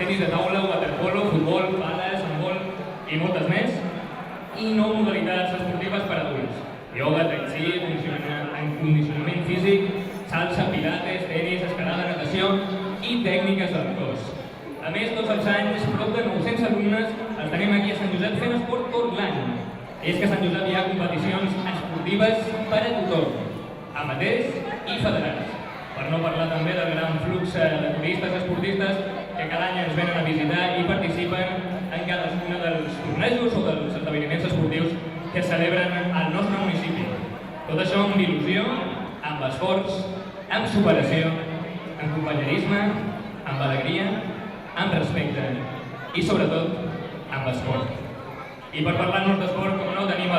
tenis de taula, waterpolo, futbol, bales, handbol i moltes més. I 9 modalitats esportives per a adults. Ioga, tai chi, condicionament físic, salsa, pilates, tenis, escalada, natació i tècniques del cos. A més, tots els anys, prop de 900 alumnes els tenim aquí a Sant Josep fent esport tot l'any. És que a Sant Josep hi ha competicions esportives per a tothom, amateurs i federats. Per no parlar també del gran flux de turistes esportistes que cada any ens venen a visitar i participen en cadascun dels tornejos o dels esdeveniments esportius que es celebren al nostre municipi. Tot això amb il·lusió, amb esforç, amb superació, amb companyerisme, amb alegria, amb respecte i, sobretot, amb esport. I per parlar-nos d'esport, com no, tenim